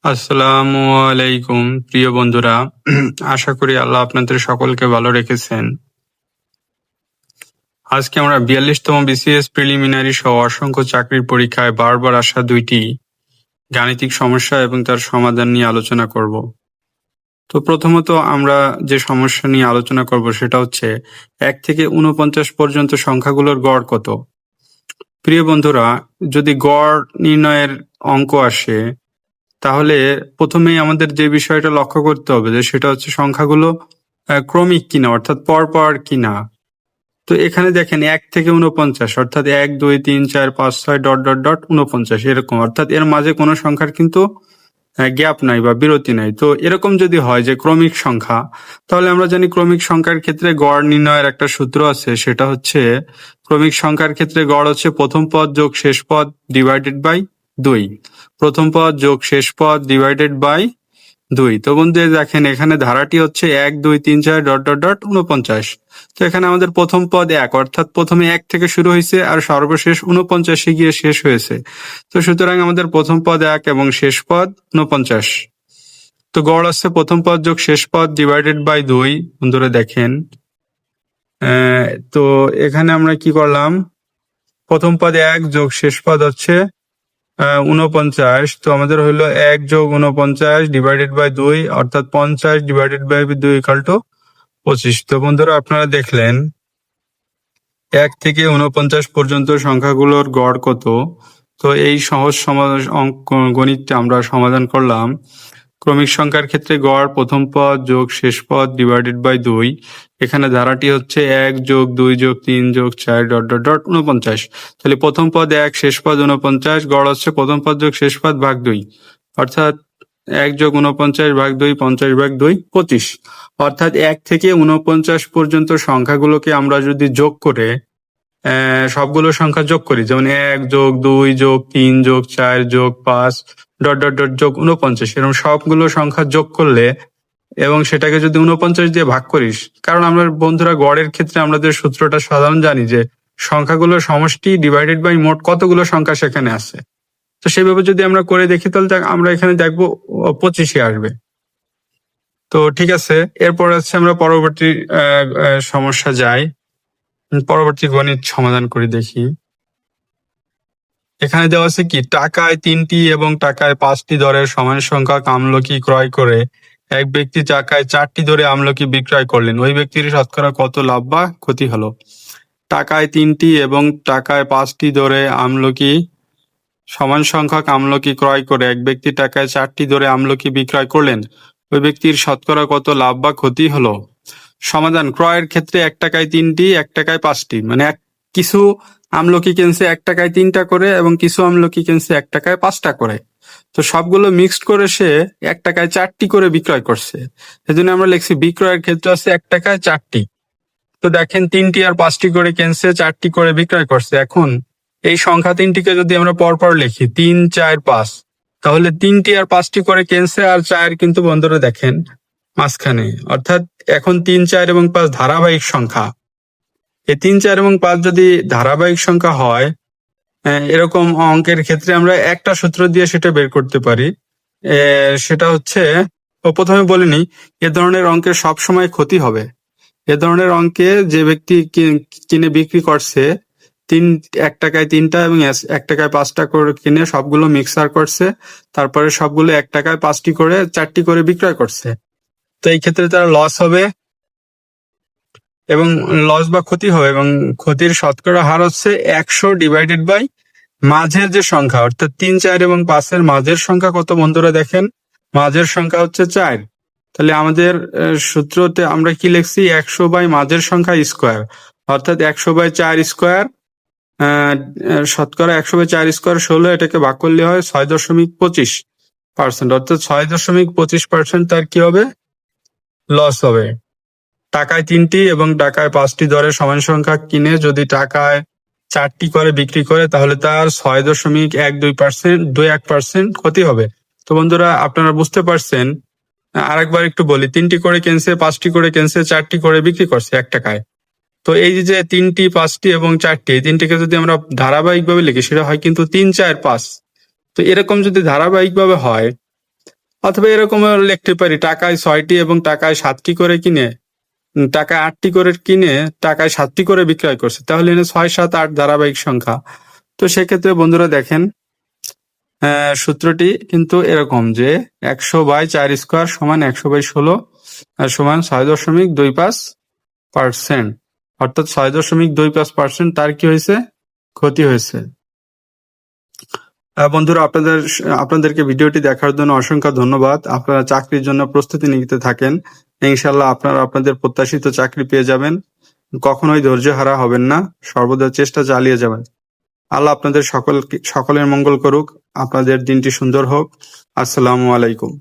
আসসালামু আলাইকুম প্রিয় বন্ধুরা। আশা করি আল্লাহ আপনাদের সকলকে ভালো রেখেছেন। আজকে আমরা ৪২তম বিসিএস প্রিলিমিনারি সহ অসংখ্য চাকরির পরীক্ষায় বারবার আসা দুইটি গাণিতিক সমস্যা এবং তার সমাধান নিয়ে আলোচনা করব। তো প্রথমত আমরা যে সমস্যা নিয়ে আলোচনা করব সেটা হচ্ছে ১ থেকে ৪৯ পর্যন্ত সংখ্যাগুলোর গড় কত। প্রিয় বন্ধুরা, যদি গড় নির্ণয়ের অঙ্ক আসে তাহলে প্রথমেই আমাদের যে বিষয়টা লক্ষ্য করতে হবে যে সেটা হচ্ছে সংখ্যাগুলো ক্রমিক কিনা, অর্থাৎ পরপর কিনা। তো এখানে দেখেন ১ থেকে ৪৯, অর্থাৎ ১, ২, ৩, ৪, ৫, ৬ ডট ডট ডট ৪৯ এরকম, অর্থাৎ এর মাঝে কোনো সংখ্যার কিন্তু গ্যাপ নাই বা বিরতি নাই। তো এরকম যদি হয় যে ক্রমিক সংখ্যা, তাহলে আমরা জানি ক্রমিক সংখ্যার ক্ষেত্রে গড় নির্ণয়ের একটা সূত্র আছে, সেটা হচ্ছে ক্রমিক সংখ্যার ক্ষেত্রে গড় হচ্ছে প্রথম পদ যোগ শেষ পদ ডিভাইডেড বাই ২। প্রথম পদ যোগ শেষ পদ ডিভাইডেড বাই ২। তো বন্ধু দেখেন এখানে ধারাটি হচ্ছে ১, ২, ৩, ৪ ডট ডট ডট ৪৯। তো এখানে আমাদের প্রথম পদ ১, অর্থাৎ প্রথমে ১ থেকে শুরু হয়েছে আর সর্বশেষ ৪৯ গিয়ে শেষ হয়েছে। তো সুতরাং আমাদের প্রথম পদ ১ এবং শেষ পদ ৪৯। তো গড় আসছে প্রথম পদ যোগ শেষ পদ ডিভাইডেড বাই ২। বন্ধুরা দেখেন তো এখানে আমরা কি করলাম, প্রথম পদ ১ যোগ শেষ পদ হচ্ছে ৪৯। তো আমাদের হইলো ১ যোগ ৪৯ ডিভাইডেড বাই ২, অর্থাৎ ৫০ ডিভাইডেড বাই ২ ইকুয়াল টু ২৫। তো বন্ধুরা আপনারা দেখলেন ১ থেকে ৪৯ পর্যন্ত সংখ্যাগুলোর গড় কত। তো এই সহজ গণিতটা আমরা সমাধান করলাম। ক্রমিক সংখ্যার ক্ষেত্রে গড় প্রথম পদ যোগ শেষ পদ ডিভাইডেড বাই ২। এখানে ধারাটি হচ্ছে ১ যোগ ২ যোগ ৩ যোগ ৪ ডট ডট ডট ৪৯। তাহলে প্রথম পদ ১, শেষ পদ ৪৯, গড় হচ্ছে প্রথম পদ যোগ শেষ পদ ভাগ ২, অর্থাৎ ১ যোগ ৪৯ ভাগ ২, ৫০ ভাগ ২, ২৫। অর্থাৎ ১ থেকে ৪৯ পর্যন্ত সংখ্যাগুলোকে আমরা যদি যোগ করে সবগুলো সংখ্যা যোগ করি, যেমন ১ যোগ ২ যোগ ৩ যোগ ৪ যোগ ৫ ডট ডট ডট যোগ ৪৯, এরকম সবগুলো সংখ্যা যোগ করলে এবং সেটাকে যদি ৪৯ দিয়ে ভাগ করিস, কারণ আমরা বন্ধুরা গড়ের ক্ষেত্রে আমাদের সূত্রটা সাধারণ জানি যে সংখ্যাগুলোর সমষ্টি ডিভাইডেড বাই মোট কতগুলো সংখ্যা সেখানে আছে। তো সেইভাবে যদি আমরা করে দেখি তাহলে আমরা এখানে দেখবো ২৫ আসবে। তো ঠিক আছে, এরপর হচ্ছে আমরা পরবর্তী সমস্যা যাই, পরবর্তী গণিত সমাধান করে দেখি। এখানে দেওয়া আছে কি, টাকায় ৩টি এবং টাকায় ৫টি দরের সমান সংখ্যক আমলকি ক্রয় করে এক ব্যক্তি টাকায় ৪টি দরে আমলকি বিক্রয় করলেন, ওই ব্যক্তির শতকরা কত লাভ বা ক্ষতি হলো। টাকায় ৩টি এবং টাকায় ৫টি দরে আমলকি সমান সংখ্যক আমলকি ক্রয় করে এক ব্যক্তি টাকায় ৪টি দরে আমলকি বিক্রয় করলেন, ওই ব্যক্তির শতকরা কত লাভ বা ক্ষতি হলো। সমাধান, ক্রয়ের ক্ষেত্রে ১ টাকায় ৩টি, ১ টাকায় ৫টি, মানে কিছু আমলকি কিনছে ১ টাকায় ৩টা করে এবং কিছু আমলকি কিনছে ১ টাকায় ৫টা করে। তো সবগুলো মিক্সড করে সে ১ টাকায় ৪টি করে বিক্রয় করছে। সেজন্য আমরা লিখছি বিক্রয়ের ক্ষেত্রে আছে ১ টাকায় ৪টি। তো দেখেন ৩টি আর ৫টি করে কিনছে, ৪টি করে বিক্রয় করছে। এখন এই সংখ্যা ৩টিকে যদি আমরা পরপর লিখি ৩, ৪, ৫, তাহলে ৩টি আর ৫টি করে কিনছে আর ৪ কিন্তু বন্ধুরা দেখেন মাঝখানে, অর্থাৎ এখন ৩, ৪ এবং ৫ ধারাবাহিক সংখ্যা। এই ৩, ৪ এবং ৫ যদি ধারাবাহিক সংখ্যা হয়, এরকম অঙ্কের ক্ষেত্রে আমরা একটা সূত্র দিয়ে সেটা বের করতে পারি। সেটা হচ্ছে, প্রথমে বলে নিই, এ ধরনের অঙ্কের সবসময় ক্ষতি হবে। এ ধরনের অঙ্কে যে ব্যক্তি কিনে বিক্রি করছে ১ টাকায় ৩টা এবং ১ টাকায় ৫টা করে কিনে সবগুলো মিক্সার করছে, তারপরে সবগুলো ১ টাকায় ৫টি করে ৪টি করে বিক্রয় করছে, তো এই ক্ষেত্রে তার লস হবে এবং লস বা ক্ষতি হবে, এবং ক্ষতির শতকরা হার হচ্ছে ১০০ ডিভাইডেড বাই মাঝের যে সংখ্যা, অর্থাৎ ৩, ৪ এবং ৫-এর মাঝের সংখ্যা কত বন্ধুরা দেখেন, মাঝের সংখ্যা হচ্ছে ৪। তাহলে আমাদের সূত্রতে আমরা কি লিখছি, ১০০ বাই মাঝের সংখ্যা স্কোয়ার, অর্থাৎ ১০০ বাই ৪ স্কোয়ার, শতকরা ১০০ বাই ৪ স্কোয়ার ১৬, এটাকে ভাগ করলে হয় ৬.২৫%, অর্থাৎ ৬.২৫% তার কি হবে, লস হবে। টাকায় ৩টি এবং টাকায় ৫টি দরে সমান সংখ্যা কিনে যদি টাকায় ৪টি করে বিক্রি করে তাহলে তার ৬.১২% ক্ষতি হবে। তো বন্ধুরা আপনারা বুঝতে পারছেন, আরেকবার একটু বলি, ৩টি করে কিনছে, ৫টি করে কিনছে, ৪টি করে বিক্রি করছে ১ টাকায়। তো এই যে ৩টি, ৫টি এবং ৪টি, এই তিনটিকে যদি আমরা ধারাবাহিকভাবে লিখি সেটা হয় কিন্তু ৩, ৪, ৫। তো এরকম যদি ধারাবাহিকভাবে হয় অথবা এরকম লিখতে পারি টাকায় 6টি এবং টাকায় 7টি করে কিনে টাকায় 8টি করে কিনে টাকায় 7টি করে বিক্রয় করছে, তাহলে 6, 7, 8 ধারাবাহিক সংখ্যা। তো সেক্ষেত্রে বন্ধুরা দেখেন সূত্রটি কিন্তু এরকম যে 100/4² সমান 100/16 আর সমান 6.25%, অর্থাৎ 6.25% তার কি হয়েছে, ক্ষতি হয়েছে। বন্ধুরা আপনাদেরকে ভিডিওটি দেখার জন্য অসংখ্য ধন্যবাদ। আপনারা চাকরির জন্য প্রস্তুতি নিতে থাকেন, ইনশাল্লাহ আপনারা আপনাদের প্রত্যাশিত চাকরি পেয়ে যাবেন। কখনোই ধৈর্য হারা হবেন না, সর্বদা চেষ্টা চালিয়ে যাবেন। আল্লাহ আপনাদের সকলের মঙ্গল করুক, আপনাদের দিনটি সুন্দর হোক। আসসালামু আলাইকুম।